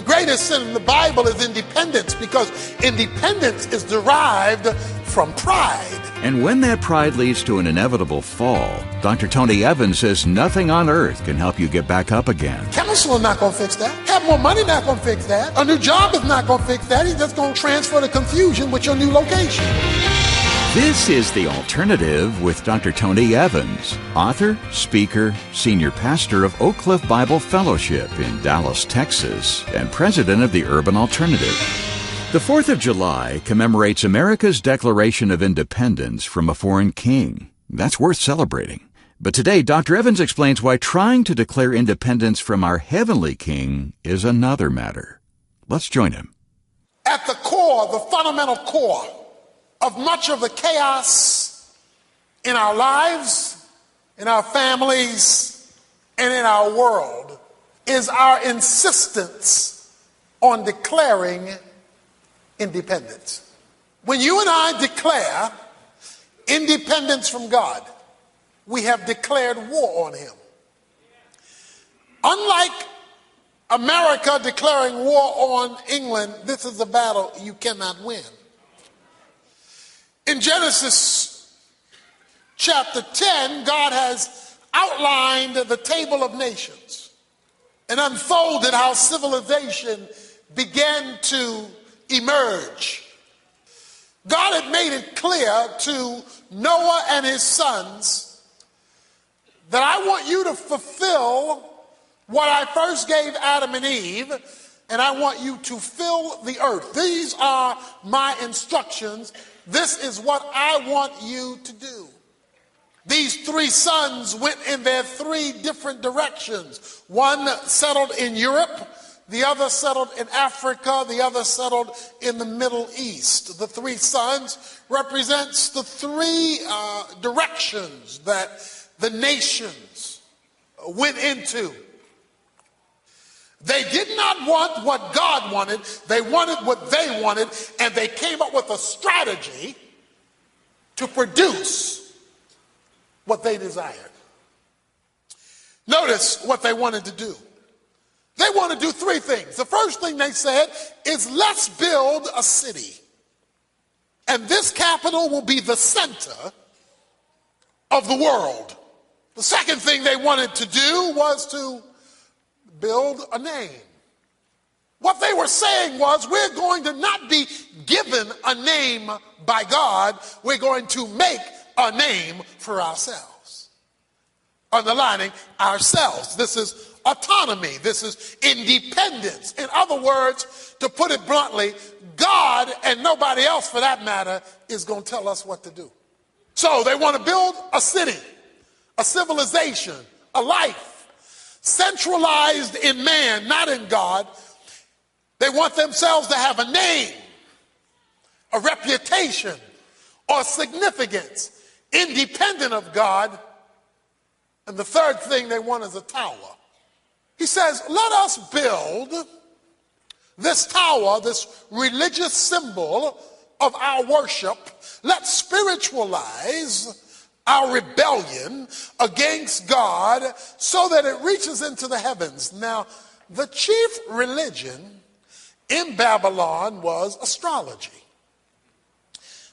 The greatest sin in the Bible is independence, because independence is derived from pride. And when that pride leads to an inevitable fall, Dr. Tony Evans says nothing on earth can help you get back up again. Counselor not going to fix that. Have more money not going to fix that. A new job is not going to fix that. He's just going to transfer the confusion with your new location. This is The Alternative with Dr. Tony Evans, author, speaker, senior pastor of Oak Cliff Bible Fellowship in Dallas, Texas, and president of the Urban Alternative. The 4th of July commemorates America's declaration of independence from a foreign king. That's worth celebrating. But today, Dr. Evans explains why trying to declare independence from our heavenly king is another matter. Let's join him. At the core, the fundamental core of much of the chaos in our lives, in our families, and in our world is our insistence on declaring independence. When you and I declare independence from God, we have declared war on him. Unlike America declaring war on England, this is a battle you cannot win. In Genesis chapter 10, God has outlined the table of nations and unfolded how civilization began to emerge. God had made it clear to Noah and his sons that I want you to fulfill what I first gave Adam and Eve, and I want you to fill the earth. These are my instructions. This is what I want you to do. These three sons went in their three different directions. One settled in Europe, the other settled in Africa, the other settled in the Middle East. The three sons represents the three directions that the nations went into. They did not want what God wanted. They wanted what they wanted, and they came up with a strategy to produce what they desired. Notice what they wanted to do. They want to do three things. The first thing they said is, let's build a city. And this capital will be the center of the world. The second thing they wanted to do was to build a name. What they were saying was, we're going to not be given a name by God. We're going to make a name for ourselves. Underlining ourselves. This is autonomy. This is independence. In other words, to put it bluntly, God, and nobody else for that matter, is going to tell us what to do. So they want to build a city, a civilization, a life centralized in man, not in God. They want themselves to have a name, a reputation, or significance independent of God. And the third thing they want is a tower. He says, let us build this tower, this religious symbol of our worship. Let's spiritualize our rebellion against God so that it reaches into the heavens. Now, the chief religion in Babylon was astrology.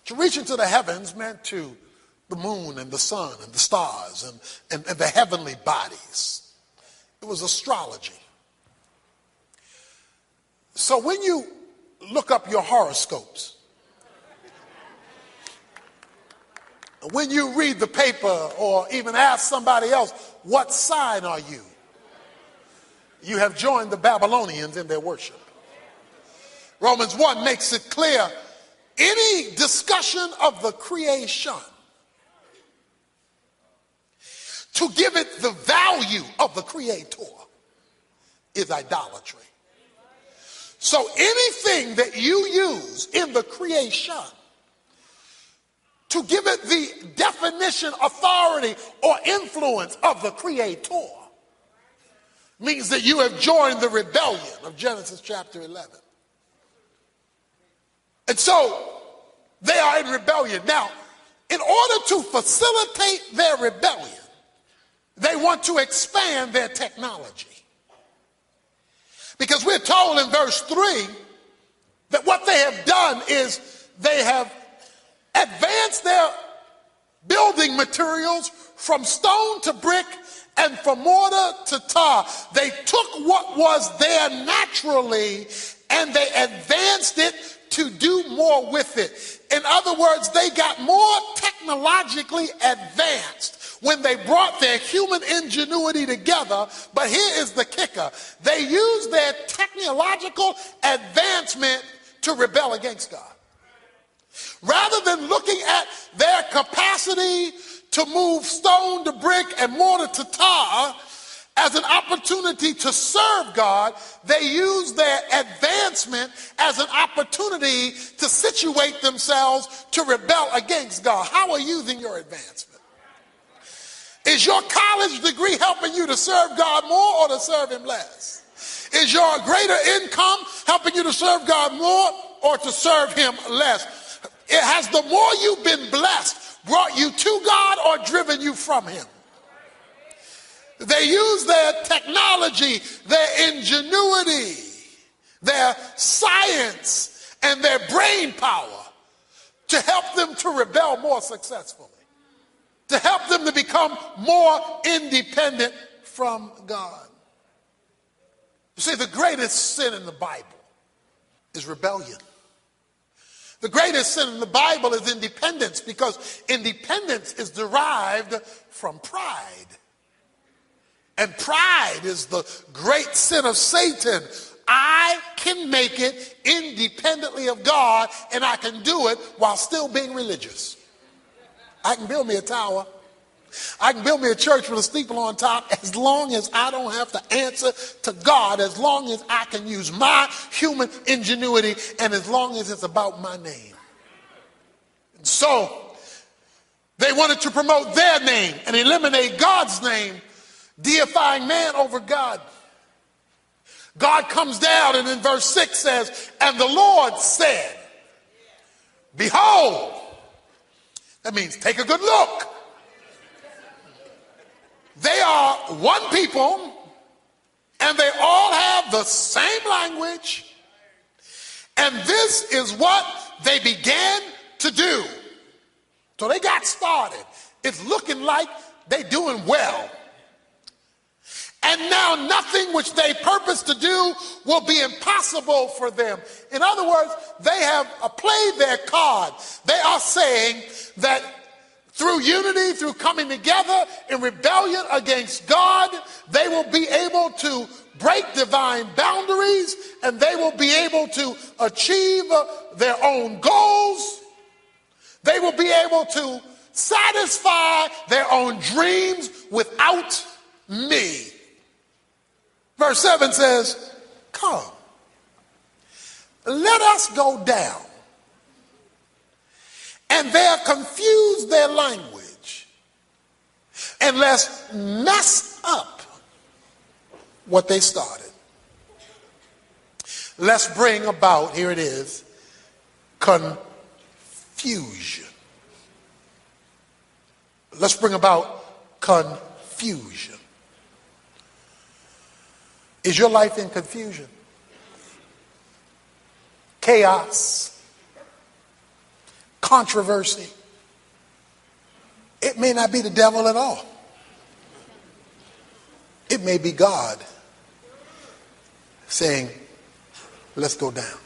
To reach into the heavens meant to the moon and the sun and the stars and the heavenly bodies. It was astrology. So when you look up your horoscopes, when you read the paper or even ask somebody else, what sign are you? You have joined the Babylonians in their worship. Romans 1 makes it clear, any discussion of the creation, to give it the value of the creator, is idolatry. So anything that you use in the creation to give it the definition, authority, or influence of the creator means that you have joined the rebellion of Genesis chapter 11. And so they are in rebellion. Now, in order to facilitate their rebellion, they want to expand their technology. Because we're we're told in verse 3 that what they have done is they have advanced their building materials from stone to brick and from mortar to tar. They took what was there naturally and they advanced it to do more with it. In other words, they got more technologically advanced when they brought their human ingenuity together. But here is the kicker. They used their technological advancement to rebel against God. Rather than looking at their capacity to move stone to brick and mortar to tar as an opportunity to serve God, they use their advancement as an opportunity to situate themselves to rebel against God. How are you using your advancement? Is your college degree helping you to serve God more or to serve him less? Is your greater income helping you to serve God more or to serve him less? It has the more you've been blessed brought you to God or driven you from him? They use their technology, their ingenuity, their science, and their brain power to help them to rebel more successfully, to help them to become more independent from God. You see, the greatest sin in the Bible is rebellion. The greatest sin in the Bible is independence, because independence is derived from pride. And pride is the great sin of Satan. I can make it independently of God, and I can do it while still being religious. I can build me a tower. I can build me a church with a steeple on top as long as I don't have to answer to God, as long as I can use my human ingenuity, and as long as it's about my name. And so they wanted to promote their name and eliminate God's name, deifying man over God. God comes down and in verse 6 says, and the Lord said, behold. That means take a good look. They are one people and they all have the same language. And this is what they began to do. So they got started. It's looking like they're doing well. And now nothing which they purpose to do will be impossible for them. In other words, they have played their card. They are saying that through unity, through coming together in rebellion against God, they will be able to break divine boundaries and they will be able to achieve their own goals. They will be able to satisfy their own dreams without me. Verse 7 says, come, let us go down and there confuse their language, and let's mess up what they started. Let's bring about, here it is, confusion. Let's bring about confusion. Is your life in confusion? Chaos? Controversy? It may not be the devil at all. It may be God saying, let's go down.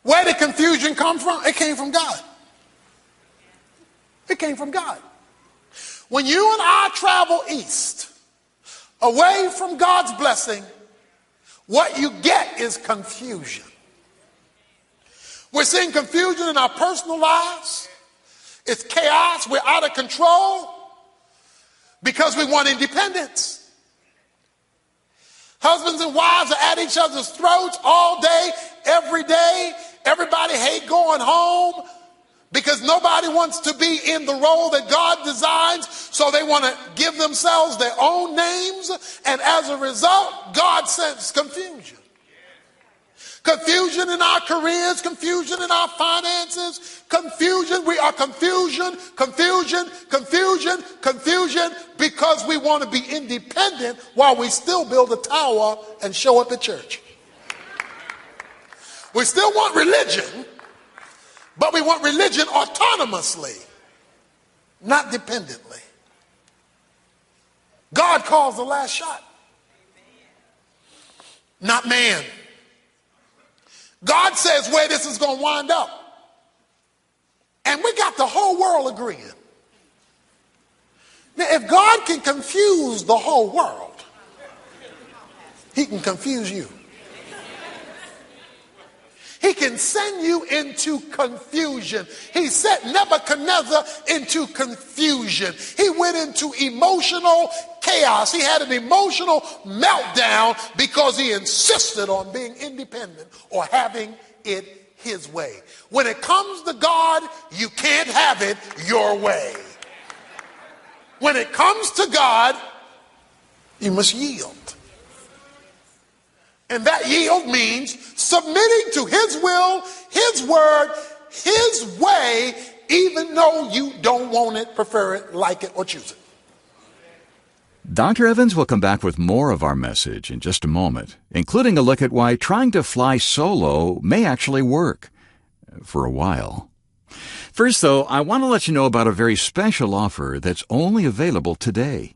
Where did confusion come from? It came from God. It came from God. When you and I travel east, away from God's blessing, what you get is confusion. We're seeing confusion in our personal lives. It's chaos. We're out of control because we want independence. Husbands and wives are at each other's throats all day, every day. Everybody hate going home because nobody wants to be in the role that God designs, so they want to give themselves their own names, and as a result, God sends confusion. Confusion in our careers, confusion in our finances, confusion. We are confusion because we want to be independent while we still build a tower and show up at church. We still want religion, but we want religion autonomously, not dependently. God calls the last shot, not man. God says where this is going to wind up. And we got the whole world agreeing. Now, if God can confuse the whole world, he can confuse you. He can send you into confusion. He set Nebuchadnezzar into confusion. He went into emotional chaos. He had an emotional meltdown because he insisted on being independent or having it his way. When it comes to God, you can't have it your way. When it comes to God, you must yield. And that yield means submitting to his will, his word, his way, even though you don't want it, prefer it, like it, or choose it. Dr. Evans will come back with more of our message in just a moment, including a look at why trying to fly solo may actually work for a while. First, though, I want to let you know about a very special offer that's only available today.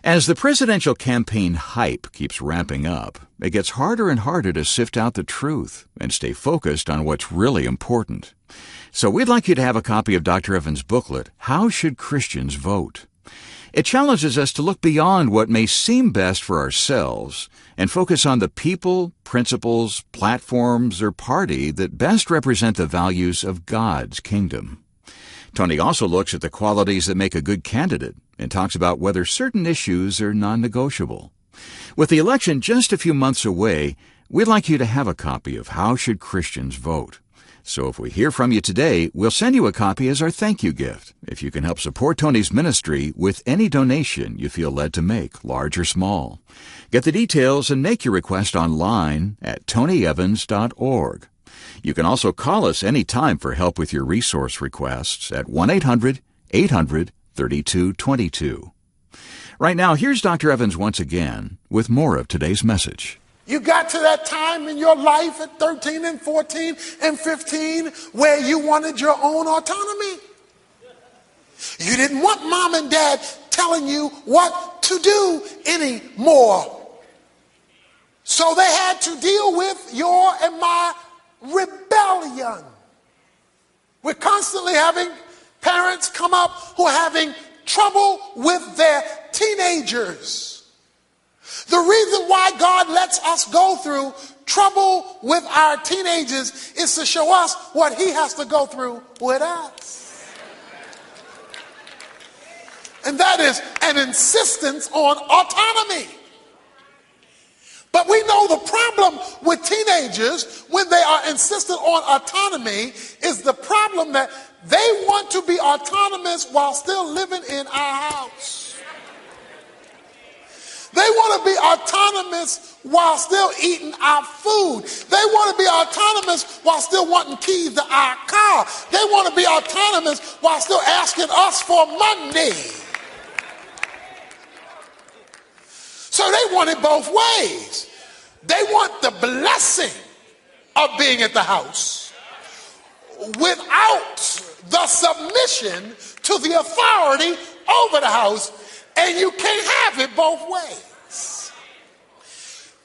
As the presidential campaign hype keeps ramping up, it gets harder and harder to sift out the truth and stay focused on what's really important. So we'd like you to have a copy of Dr. Evans' booklet, How Should Christians Vote? It challenges us to look beyond what may seem best for ourselves and focus on the people, principles, platforms, or party that best represent the values of God's kingdom. Tony also looks at the qualities that make a good candidate and talks about whether certain issues are non-negotiable. With the election just a few months away, we'd like you to have a copy of How Should Christians Vote? So if we hear from you today, we'll send you a copy as our thank you gift if you can help support Tony's ministry with any donation you feel led to make, large or small. Get the details and make your request online at tonyevans.org. You can also call us anytime for help with your resource requests at 1-800-800-3222. Right now, here's Dr. Evans once again with more of today's message. You got to that time in your life at 13 and 14 and 15 where you wanted your own autonomy. You didn't want mom and dad telling you what to do anymore. So they had to deal with your and my rebellion. We're constantly having parents come up who are having trouble with their teenagers. The reason why God lets us go through trouble with our teenagers is to show us what he has to go through with us. And that is an insistence on autonomy. But we know the problem with teenagers when they are insistent on autonomy is the problem that they want to be autonomous while still living in our house. They want to be autonomous while still eating our food. They want to be autonomous while still wanting keys to our car. They want to be autonomous while still asking us for money. So they want it both ways. They want the blessing of being at the house without the submission to the authority over the house. And you can't have it both ways.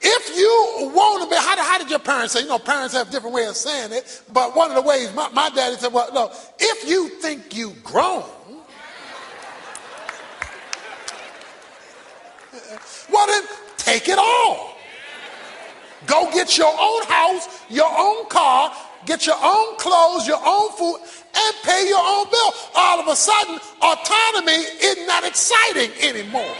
If you want to be, how did your parents say? You know, parents have different ways of saying it. But one of the ways, my daddy said, well, no, if you think you grown, well then, take it all. Go get your own house, your own car, get your own clothes, your own food, and pay your own bill. All of a sudden, autonomy is not exciting anymore.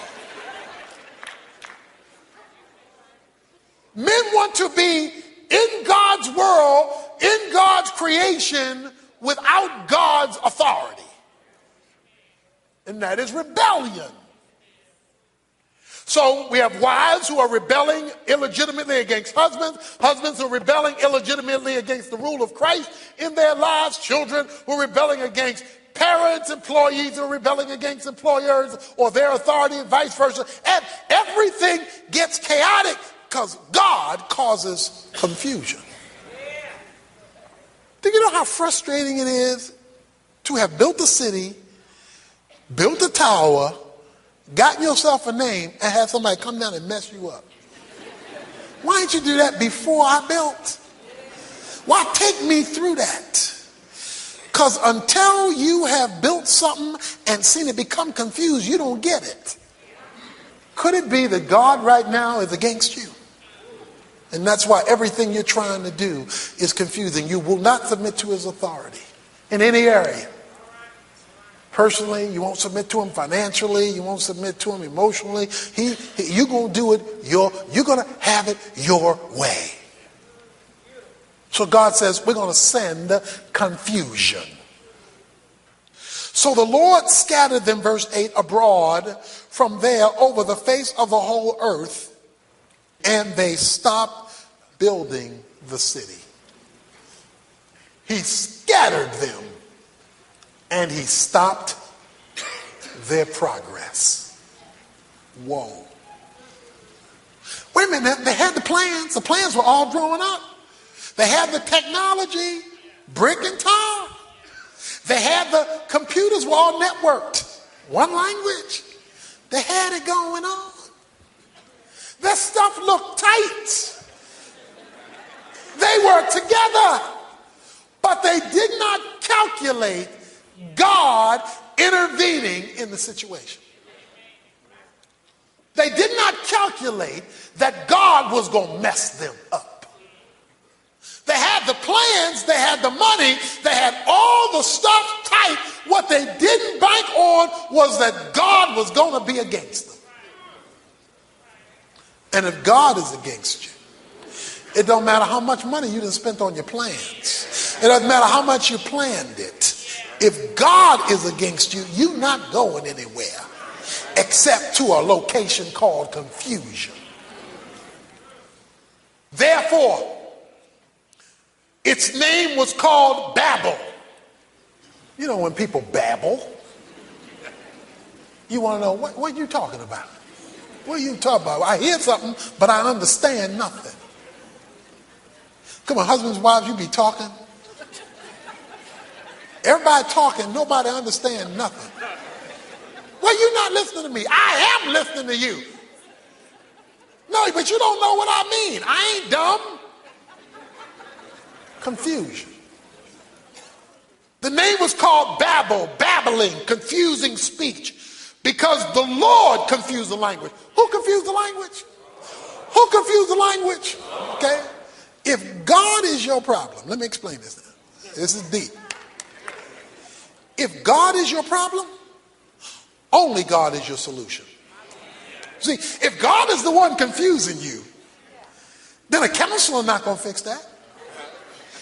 Men want to be in God's world, in God's creation, without God's authority. And that is rebellion. So we have wives who are rebelling illegitimately against husbands, husbands who are rebelling illegitimately against the rule of Christ in their lives, children who are rebelling against parents, employees who are rebelling against employers or their authority and vice versa. And everything gets chaotic because God causes confusion. Do you know how frustrating it is to have built a city, built a tower, gotten yourself a name, and have somebody come down and mess you up? Why didn't you do that before I built? Why take me through that? Because until you have built something and seen it become confused, you don't get it. Could it be that God right now is against you? And that's why everything you're trying to do is confusing. You will not submit to his authority in any area. Personally, you won't submit to him financially. You won't submit to him emotionally. You're going to do it. You're going to have it your way. So God says we're going to send confusion. So the Lord scattered them, verse 8, abroad from there over the face of the whole earth, and they stopped building the city. He scattered them, and he stopped their progress. Whoa. Wait a minute, they had the plans. The plans were all drawn up. They had the technology, brick and tar. They had the computers were all networked. One language. They had it going on. Their stuff looked tight. They were together. But they did not calculate God intervening in the situation. They did not calculate that God was going to mess them up. They had the plans, they had the money, they had all the stuff tight. What they didn't bank on was that God was going to be against them. And if God is against you, it don't matter how much money you done spent on your plans. It doesn't matter how much you planned it. If God is against you, you're not going anywhere except to a location called confusion. Therefore, its name was called Babel. You know when people babble, you want to know, what are you talking about? What are you talking about? I hear something, but I understand nothing. Come on, husbands, wives, you be talking. Everybody talking, nobody understand nothing. Well, you're not listening to me. I am listening to you. No, but you don't know what I mean. I ain't dumb. Confusion. The name was called Babel, babbling, confusing speech, because the Lord confused the language. Who confused the language? Who confused the language? Okay. If God is your problem, let me explain this now. This is deep. If God is your problem, only God is your solution. See, if God is the one confusing you, then a counselor not going to fix that.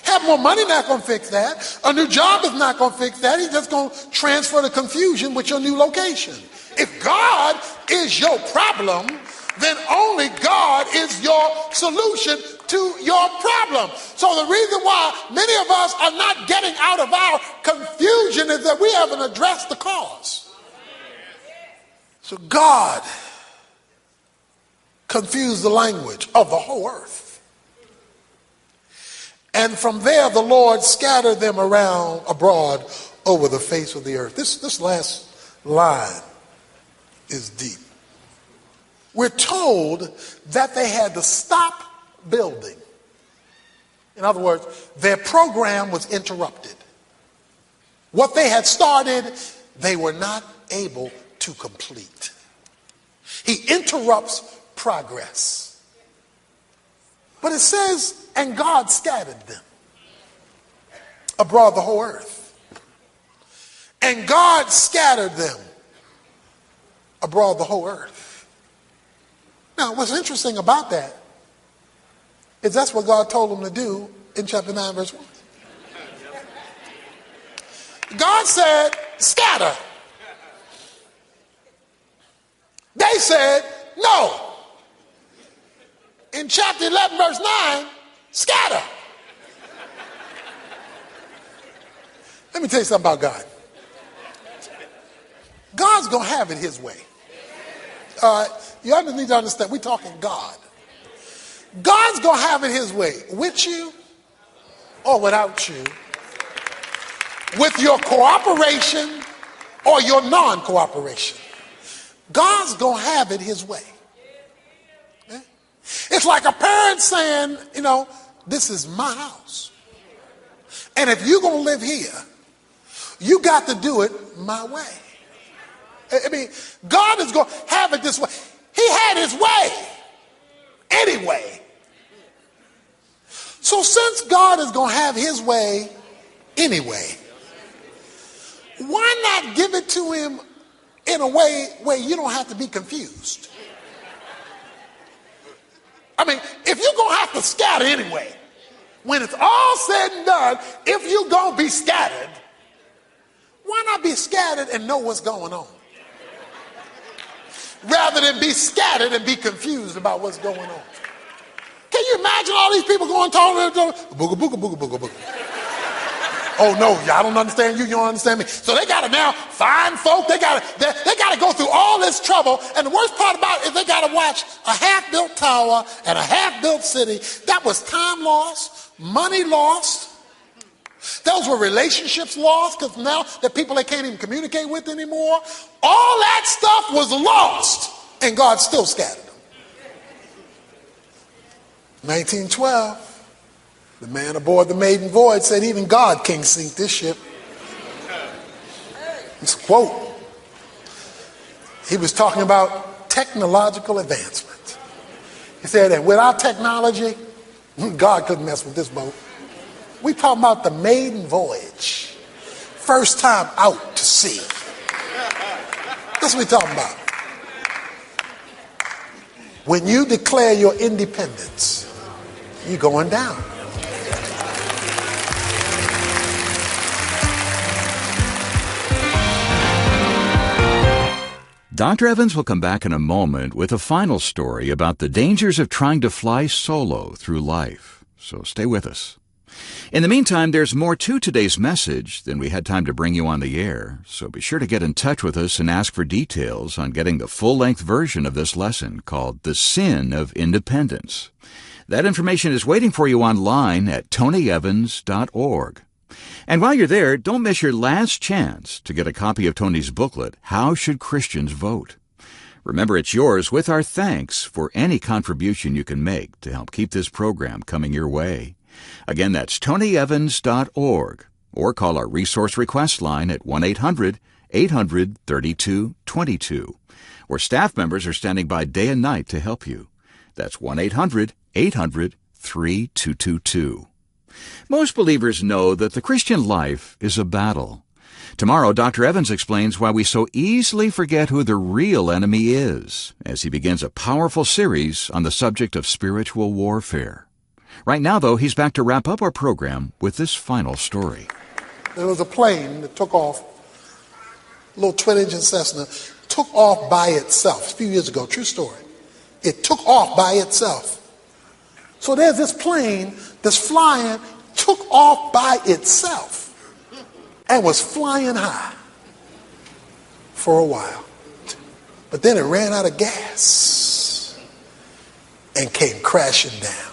Have more money not going to fix that. A new job is not going to fix that. He's just going to transfer the confusion with your new location. If God is your problem, then only God is your solution to your problem. So the reason why many of us are not getting out of our confusion is that we haven't addressed the cause. So God confused the language of the whole earth. And from there, the Lord scattered them around abroad over the face of the earth. This last line is deep. We're told that they had to stop building. In other words, their program was interrupted. What they had started, they were not able to complete. He interrupts progress. But it says, and God scattered them abroad the whole earth. And God scattered them abroad the whole earth. Now, what's interesting about that is that's what God told them to do in chapter 9, verse 1. God said, scatter. They said, No. In chapter 11, verse 9, scatter. Let me tell you something about God. God's going to have it his way. You need to understand, we're talking God. God's going to have it his way, with you or without you, with your cooperation or your non-cooperation. God's going to have it his way. Yeah? It's like a parent saying, this is my house. And if you're going to live here, you got to do it my way. I mean, God is going to have it this way. He had his way anyway. So since God is going to have his way anyway, why not give it to him in a way where you don't have to be confused? I mean, if you're going to have to scatter anyway, when it's all said and done, if you're going to be scattered, why not be scattered and know what's going on? Rather than be scattered and be confused about what's going on. Can you imagine all these people going talking, booga, booga, booga, booga, booga. Oh no, y'all don't understand you, you don't understand me. So they got to now find folk, they got to go through all this trouble. And the worst part about it is they got to watch a half-built tower and a half-built city. That was time lost, money lost. Those were relationships lost because now the people they can't even communicate with anymore. All that stuff was lost and God still scattered them. 1912, the man aboard the maiden voyage said even God can't sink this ship. It's a quote. He was talking about technological advancement. He said that without technology, God couldn't mess with this boat. We talking about the maiden voyage. First time out to sea. That's what we talking about. When you declare your independence, you're going down. Dr. Evans will come back in a moment with a final story about the dangers of trying to fly solo through life. So stay with us. In the meantime, there's more to today's message than we had time to bring you on the air, so be sure to get in touch with us and ask for details on getting the full-length version of this lesson called The Sin of Independence. That information is waiting for you online at tonyevans.org. And while you're there, don't miss your last chance to get a copy of Tony's booklet, How Should Christians Vote? Remember, it's yours with our thanks for any contribution you can make to help keep this program coming your way. Again, that's tonyevans.org, or call our resource request line at 1-800-800-3222, where staff members are standing by day and night to help you. That's 1-800-800-3222. Most believers know that the Christian life is a battle. Tomorrow, Dr. Evans explains why we so easily forget who the real enemy is, as he begins a powerful series on the subject of spiritual warfare. Right now, though, he's back to wrap up our program with this final story. There was a plane that took off, a little twin-engine Cessna, took off by itself a few years ago. True story. It took off by itself. So there's this plane that's flying, took off by itself, and was flying high for a while. But then it ran out of gas and came crashing down.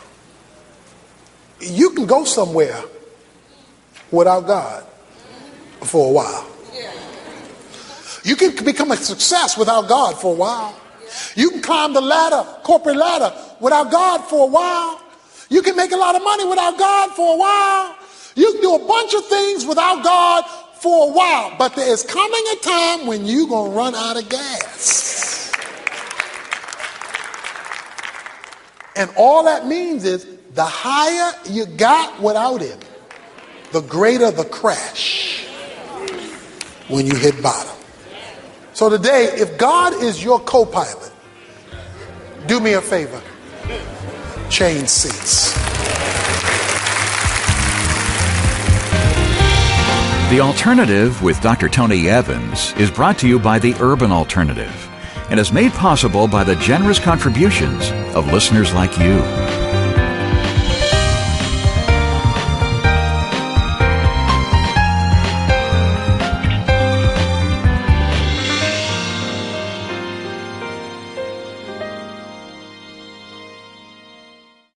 You can go somewhere without God for a while. You can become a success without God for a while. You can climb the ladder, corporate ladder, without God for a while. You can make a lot of money without God for a while. You can do a bunch of things without God for a while. But there is coming a time when you're going to run out of gas. And all that means is the higher you got without him, the greater the crash when you hit bottom. So today, if God is your co-pilot, do me a favor. Change seats. The Alternative with Dr. Tony Evans is brought to you by the Urban Alternative. and is made possible by the generous contributions of listeners like you.